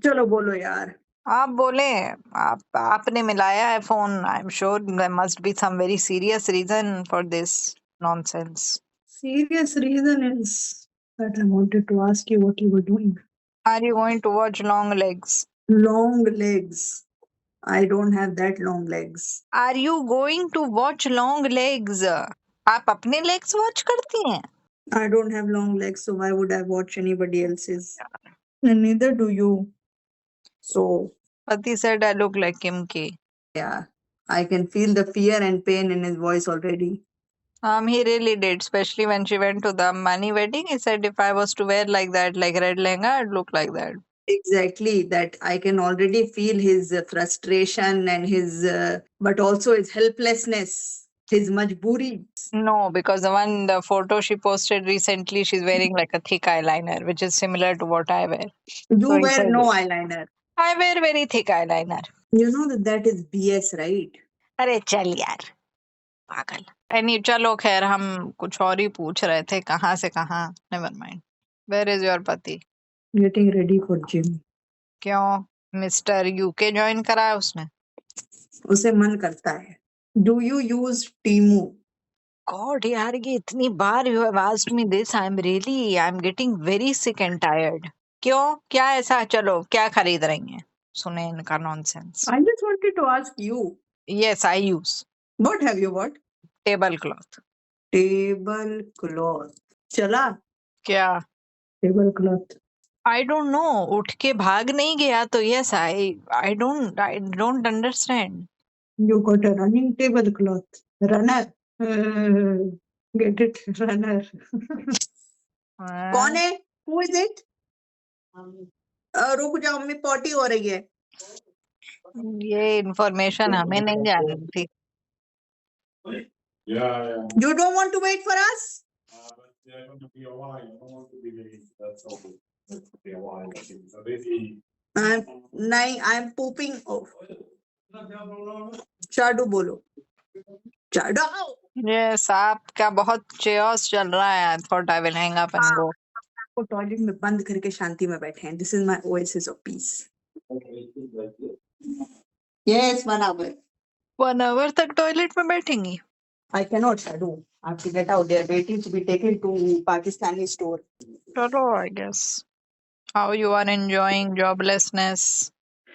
चलो बोलो यार। आप बोले। आपने मिलाया है phone. I am sure there must be some very serious reason for this nonsense. Serious reason is that I wanted to ask you what you were doing. Are you going to watch long legs? Long legs. I don't have that long legs. Are you going to watch long legs? आप अपने legs watch करती हैं? I don't have long legs, so why would I watch anybody else's? And neither do you. So, पति said I look like Kim K. yeah, I can feel the fear and pain in his voice already. He really did, especially when she went to the Ambani wedding. He said if I was to wear like that, like red lehenga, I'd look like that. Exactly, that I can already feel his frustration and his, but also his helplessness, his majboori. No, because the photo she posted recently, she's wearing like a thick eyeliner, which is similar to what I wear. You So he wear said no eyeliner. I wear very thick eyeliner. You know that is BS, right? अरे चल यार, पागल। नहीं चलो खैर, हम कुछ और ही पूछ रहे थे, कहाँ से कहाँ। Never mind. Where is your पति? Getting ready for gym. क्यों? मिस्टर यूके ज्वाइन करा है उसने? उसे मन करता है। Do you use Temu? God यार, ये इतनी बार you have asked me this, I am getting very sick and tired. क्यों, क्या ऐसा? चलो, क्या खरीद रही हैं? सुने इनका nonsense. I just wanted to ask you. Yes, I use What have you got? Table cloth. Tablecloth. चला क्या? tablecloth. आई डोंट नो, उठ के भाग नहीं गया तो yes, I don't understand. You got a running tablecloth. Runner. Get it? Runner. कौन है? Who is it? रुक जाओ, मम्मी पॉटी हो रही है। ये इंफॉर्मेशन हमें नहीं जाननी थी। You don't want to wait for us? But they're going to be a while. I don't want to be late. That's all. It's going to be a while. I think. So maybe. नहीं, I'm pooping. Oh. चाडू बोलो। चाडू। Yes, आपका बहुत chairs चल रहा है। I thought I will hang up and go. वो toilet में बंद करके शांति में बैठे हैं। This is my oasis of peace. Yes, 1 hour. 1 our तक टॉयलेट में बैठेंगी? I cannot, Shadu. I have to get out. They are waiting to be taken to Pakistani store. चलो, I guess. How you are enjoying joblessness?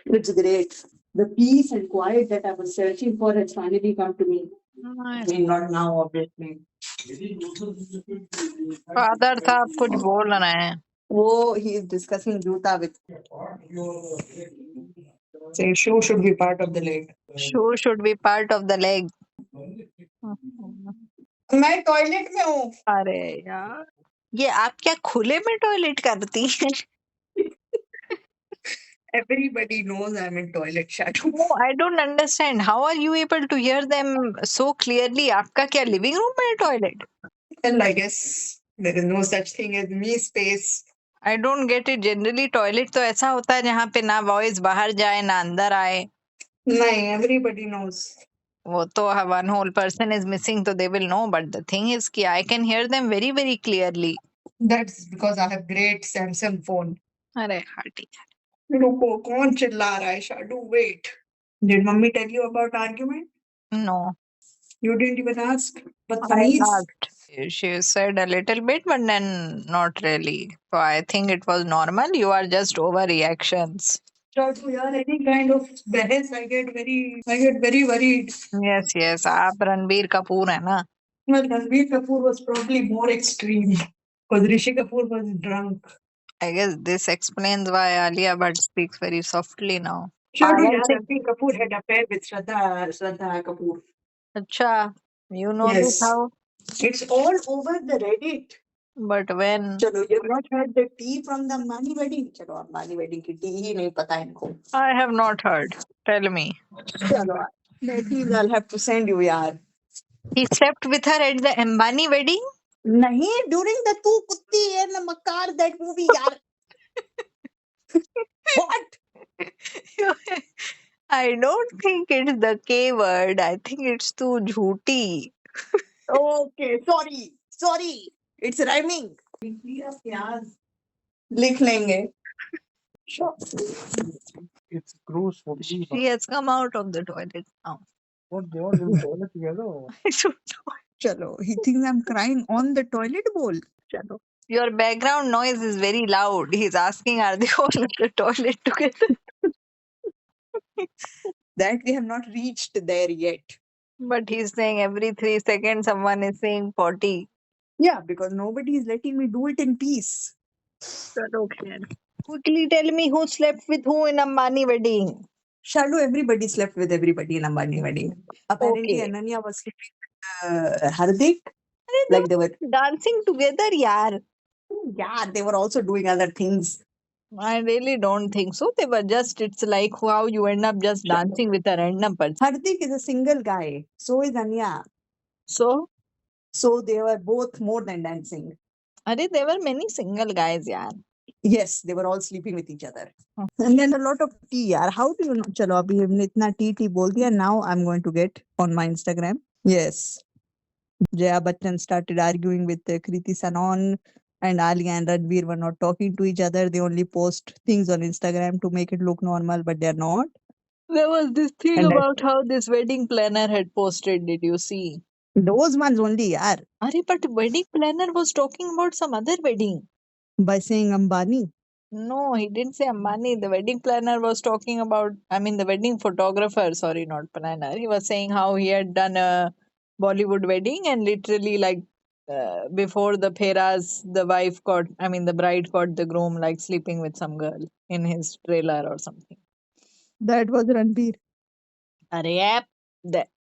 It's great. The peace and quiet that I was searching for has finally come to me. I mean, not now, obviously. Father था, आप कुछ बोल रहे हैं? Oh, he is discussing Juta with. Say, shoe should be part of the leg. Shoe should be part of the leg. मैं toilet में हूँ। अरे यार, ये आप क्या खुले में टॉयलेट करती हैं? Everybody knows I'm in toilet, Shadu. No, I don't understand. How are you able to hear them so clearly? आपका क्या लिविंग रूम में है toilet? Well, I guess there is no such thing as me space. I don't get it. Generally toilet तो ऐसा होता है जहाँ पे ना वॉइस बाहर जाए ना अंदर आए। नहीं, everybody knows. वो तो one whole person is missing, तो they will know. But the thing is कि I can hear them very very clearly. That's because I have great Samsung phone. अरे हाटी। रुको, कौन चिल्ला रहा है? Shadu, wait. Did mommy tell you about argument? No, You didn't even ask. I Badtameez. asked. She said a little bit, but then not really. So I think it was normal. You are just overreactions. Shadu, yaar, any kind of बहस, I get very worried. Yes, yes. आप रणबीर कपूर है ना? Well, Ranbir Kapoor was probably more extreme because Rishi Kapoor was drunk. I guess this explains why Alia Bhatt speaks very softly now. Shadu, पागल yaar, से। Ranbir Kapoor had affair with Shraddha Kapoor. अच्छा, you know this Yes. how? It's all over the Reddit. But when? चलो, you have not heard the tea from the Ambani wedding? चलो, Ambani wedding की tea ही नहीं पता इनको. I have not heard. Tell me. चलो, that tea I'll have to send you, yaar. He slept with her at the Ambani wedding? नहीं, during the Tu Kutti and Makar, that movie, yaar. What? I don't think it's the K word. I think it's too jhooti. Okay, sorry. It's rhyming. लिख लेंगे. Sure. It's gross for me. She has come out of the toilet now. What they all in the toilet together? I don't know. Chalo, he thinks I'm crying on the toilet bowl. Chalo. Your background noise is very loud. He's asking, are they all in the toilet together? That we have not reached there yet. But he's saying every 3 seconds someone is saying potty. Yeah, because nobody is letting me do it in peace. Quickly tell me who slept with who in Ambani wedding. Shalu, everybody slept with everybody in Ambani wedding. Apparently, Okay. Ananya was sleeping with Hardik. Arey, they Like they were, were dancing together, yaar. yeah, they were also doing other things. I really don't think so. They were just, it's like how you end up just dancing with a random person. Hardik is a single guy. So is Anya. So, So they were both more than dancing. Arey, there were many single guys, yaar. Yes, they were all sleeping with each other. Hmm. And then a lot of tea, yaar. How do you know? Chalo, abhi humne itna tea bol diya. Now I'm going to get on my Instagram. Yes. Jaya Bachchan started arguing with Kriti Sanon, and Alia and Ranveer were not talking to each other. They only post things on Instagram to make it look normal, but they're not. There was this thing And about how this wedding planner had posted. Did you see? those ones only, yaar, Arey, but wedding planner was talking about some other wedding. by saying Ambani. No, he didn't say Ambani. The wedding planner was talking about, I mean, the wedding photographer, sorry, not planner. He was saying how he had done a Bollywood wedding and literally, like, before the Pheras, the wife got, I mean, the bride got the groom, like, sleeping with some girl in his trailer or something. That was Ranveer. Arey, yep.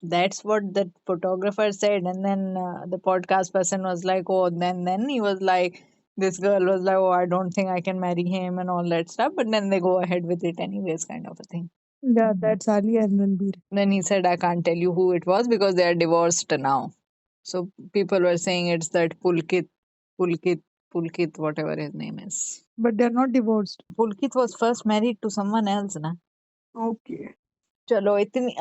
That's what the photographer said. And then the podcast person was like, oh, then he was like, this girl was like, oh, I don't think I can marry him and all that stuff. But then they go ahead with it anyways, kind of a thing. Yeah, that's Alia and Ranveer. Then he said, I can't tell you who it was because they are divorced now. So people were saying it's that Pulkit, whatever his name is. But they're not divorced. Pulkit was first married to someone else, na? Okay. चलो इतनी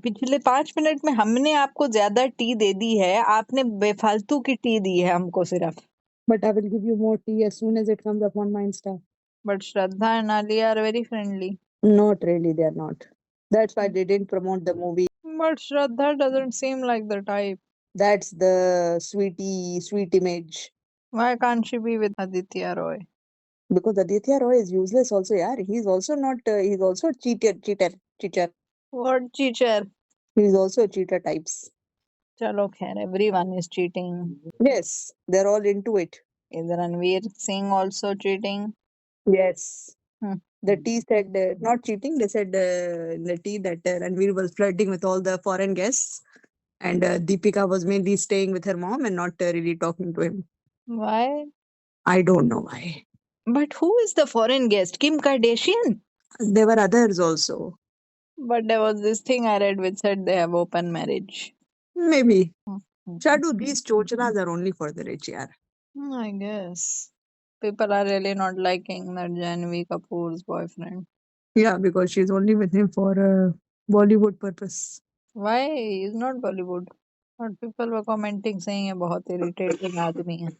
पिछले 5 minute में हमने आपको ज्यादा T दे दी है, आपने बेफालतू की टी दी है हमको सिर्फ. But I will give you more tea as soon as it comes up on my Insta. But Shraddha and Alia are very friendly. Not really, they're not. That's why they didn't promote the movie. But Shraddha doesn't seem like the type. That's the sweet image. Why can't she be with Aditya Roy? Because Aditya Roy is useless also, yaar. He's also not, he's also cheater. What teacher? He's also a cheater types. Chalo khair, everyone is cheating. Yes, they're all into it. Is Ranveer Singh also cheating? Yes. Hmm. The tea said, not cheating, they said in the tea that Ranveer was flirting with all the foreign guests. And Deepika was mainly staying with her mom and not really talking to him. Why? I don't know why. But who is the foreign guest? Kim Kardashian? There were others also. But there was this thing I read which said they have open marriage. Maybe. Hmm. Chadu, these chocharas are only for the rich, yaar. I guess. People are really not liking that Janvi Kapoor's boyfriend. Yeah, because she's only with him for a Bollywood purpose. Why? He's not Bollywood. But people were commenting saying ये बहुत irritating आदमी है.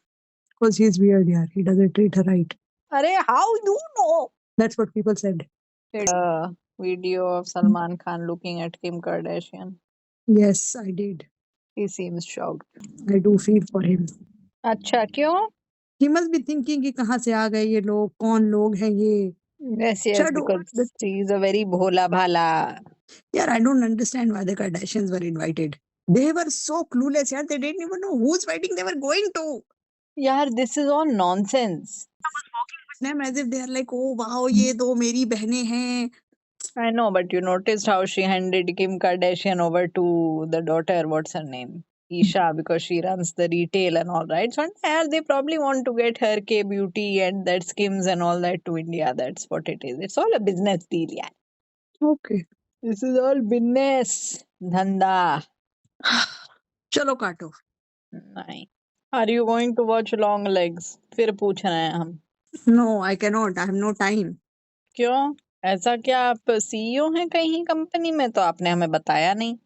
Because he's weird, yaar. He doesn't treat her right. अरे how you know? That's what people said. A video of Salman Khan looking at Kim Kardashian. Yes, I did. He seems shocked. I do feel for him. अच्छा क्यों? He must be thinking कि कहाँ से आ गए ये लोग, कौन लोग हैं ये? Yes, Chadu, because he's a very bhola bhala. यार, I don't understand why the Kardashians were invited. They were so clueless, yaar. They didn't even know whose wedding they were going to. यार, this is all nonsense. Them as if they are like, oh wow, ये दो मेरी बहनें हैं. I know, but you noticed how she handed Kim Kardashian over to the daughter, what's her name? Isha, because she runs the retail and all, right? So yeah, they probably want to get her K-beauty and that Skims and all that to India. That's what it is. It's all a business deal, yeah. Okay. This is all business. Dhanda. चलो काटो. नहीं. Are you going to watch Long Legs? फिर पूछ रहे हैं हम. No, I cannot. I have no time. क्यों? ऐसा क्या आप CEO हैं कहीं कंपनी में? तो आपने हमें बताया नहीं.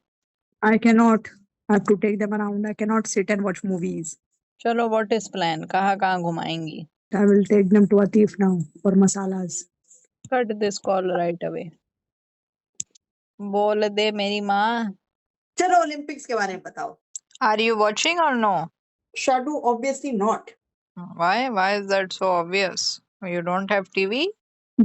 I cannot. I have to take them around. I cannot sit and watch movies. चलो, what is plan? कहाँ घुमाएंगी? I will take them to Atif now for masalas. Cut this call right away. बोल दे मेरी माँ. चलो Olympics के बारे में बताओ. Are you watching or no? Shadu, obviously not. Why? Why is that so obvious? You don't have TV?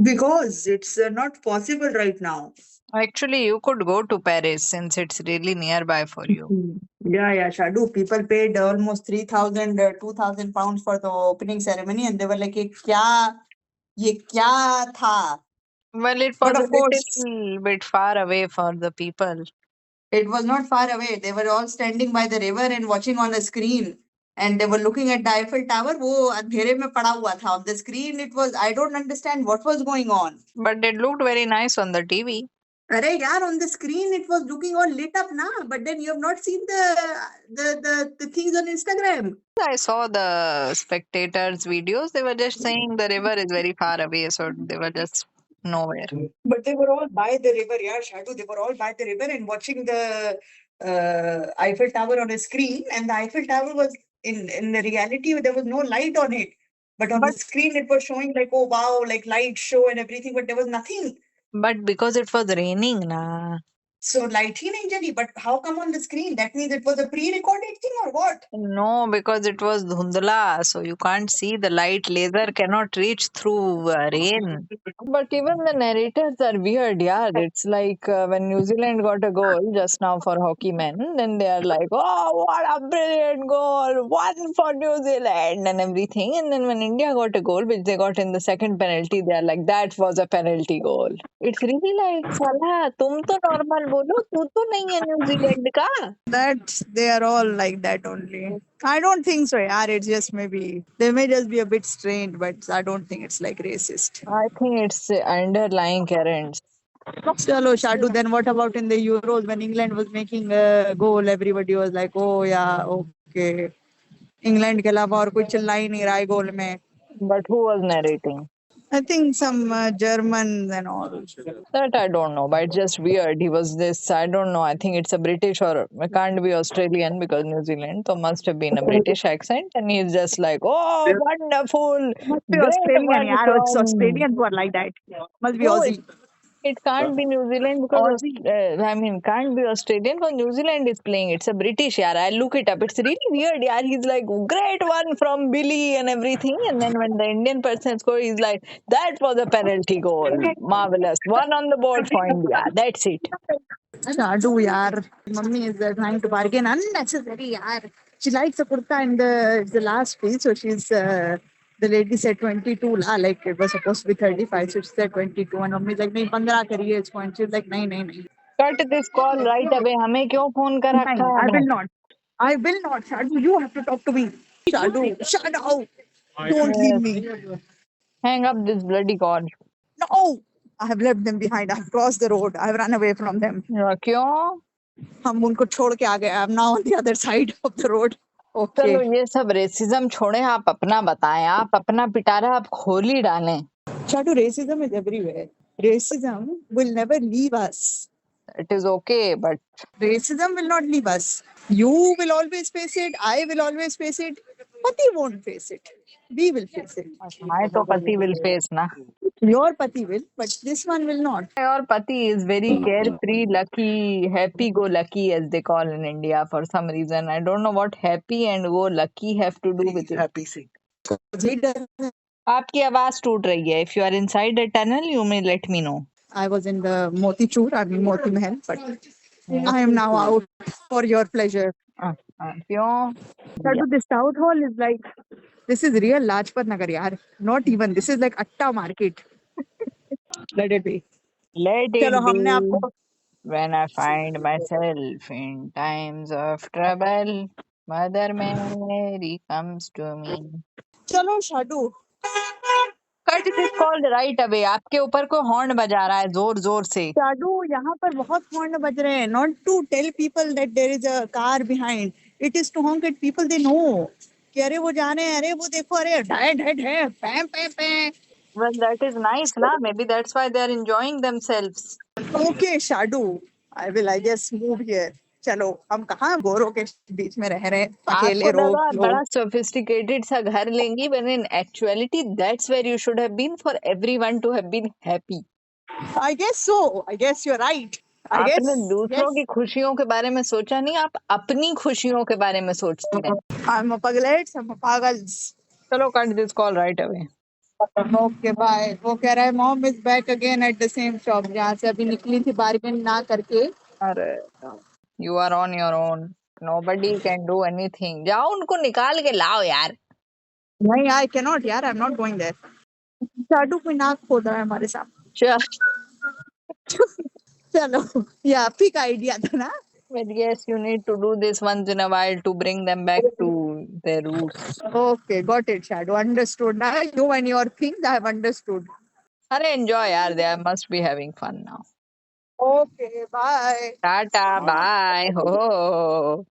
Because it's not possible right now. Actually, you could go to Paris since it's really nearby for you. Yeah, Shadu. People paid almost 3,000, 2,000 pounds for the opening ceremony, and they were like, ये क्या था? Well, it But was a of course, little bit far away for the people. it was not far away. They were all standing by the river and watching on a screen. And they were looking at the Eiffel Tower. वो अंधेरे में पड़ा हुआ था. On the screen, it was, I don't understand what was going on. But it looked very nice on the TV. अरे यार, on the screen it was looking all lit up ना. But then you have not seen the things on Instagram. I saw the spectators' videos. They were just saying the river is very far away, so they were just nowhere. But they were all by the river, yeah, Shadu. They were all by the river and watching the Eiffel Tower on a screen. And the Eiffel Tower was in the reality, there was no light on it. But on the screen, it was showing like, oh wow, like light show and everything, but there was nothing. But because it was raining, na. So light ही नहीं जली. But how come on the screen? That means it was a pre-recorded thing or what? No, because it was dhundla, so you can't see. The light laser cannot reach through rain. But even the narrators are weird, yeah. It's like when New Zealand got a goal just now for hockey men, then they are like, oh, what a brilliant goal, one for New Zealand and everything. And then when India got a goal, which they got in the second penalty, they are like, that was a penalty goal. It's really like, Salah, तुम तो normal बोलो, तू तो नहीं है New Zealand का. That they are all like that only. I don't think so, yeah. It's just maybe they may just be a bit strained, but I don't think it's like racist. I think it's underlying currents. Chalo, Shadu, then what about in the Euros when England was making a goal? Everybody was like, oh yeah, okay. England के अलावा और कोई चिल्ला ही नहीं रहा है गोल में. But who was narrating? I think some Germans and all. That I don't know, but it's just weird. He was this, I don't know, I think it's a British or it can't be Australian because New Zealand, so must have been a British accent. And he's just like, oh, wonderful. Must be Great Australian, one yeah. It's from- Australians who are like that. Must be No, Aussie. It can't be New Zealand because, can't be Australian because New Zealand is playing. It's a British, yaar. I'll look it up. It's really weird, yaar. He's like, great one from Billy and everything. And then when the Indian person scores, he's like, that was a penalty goal. Marvelous. One on the board for India. That's it. Shadu, yaar. Mummy is trying to bargain unnecessary, yaar. She likes the kurta in the last piece, so she's the lady said 22 la, like it was supposed to be 35, so she said 22, and Mummy's like, नहीं 15 करिए इसको, and she's like, नहीं. Cut this call right away. हमें क्यों phone कर रखा है I आपने? will not. Shadu, you have to talk to me. Shadu, shut up. Don't leave me. Hang up this bloody call. No, I have left them behind. I have crossed the road. I have run away from them. क्यों? हम उनको छोड़ के आ गए. I'm now on the other side of the road. चलो Okay. ये सब racism छोड़े, आप अपना बताएं. आप अपना पिटारा आप खोल ही डालें. Shadu, racism is everywhere. Racism will never leave us. It is okay, but Racism will not leave us. You will always face it. I will always face it. Pati won't face it. We will face it. my to pati will face na. Your Pati will, but this one will not. Your pati is very carefree, lucky, happy-go-lucky as they call in India for some reason. I don't know what happy and go lucky have to do with it. Happy sick. He doesn't. आपकी आवाज टूट रही है. If you are inside a tunnel, you may let me know. I was in the Moti Choor, I mean Moti Mahal, but I am now out for your pleasure. क्यों? Shadu, this South Hall is like, this is real Lajpat Nagar, yaar. Not even, this is like Atta Market. Let it be. Let it चलो हमने be. आपको When I find myself in times of trouble, Mother Mary comes to me. चलो Shadu. Cut this call right away. आपके ऊपर कोई horn बजा रहा है जोर जोर से. Shadu, यहाँ पर बहुत हॉर्न बज रहे हैं. Not to tell people that there is a car behind. It is to honk at people they know. कि अरे वो जा रहे हैं, अरे वो देखो, अरे ढै पैं पैं पैं. Well, that is nice, na? Maybe that's why they are enjoying themselves. Okay, Shadu. I will, I guess, move here. चलो हम कहाँ गोरों के बीच में रह रहे हैं, अकेले आपको लगा आप लोग। बड़ा सोफिस्टिकेटेड सा घर लेंगी, but in actuality that's where you should have been for everyone to have been happy. I guess so. I guess you're right. I guess. आपने दूसरों Yes. की खुशियों के बारे में सोचा नहीं, आप अपनी खुशियों के बारे में सोचती हैं। I'm a paglet, I'm a pagals. चलो cut this call right away. Okay, bye. वो कह रहा है mom is back again at the same shop जहाँ से अभी निकली थी bargain ना करके। अरे you are on your own. Nobody can do anything. जाओ उनको निकाल के लाओ यार। नहीं, I cannot यार, I'm not going there. चाटू कोई नाक खोद रहा है हमारे सामने। चलो, ये आप ही का आइडिया था ना? But yes, you need to do this once in a while to bring them back to their roots. Okay, got it, Shadow. Understood. Now you and your things, I have understood. अरे enjoy यार, they must be having fun now. Okay, bye. Tata, bye. Ho.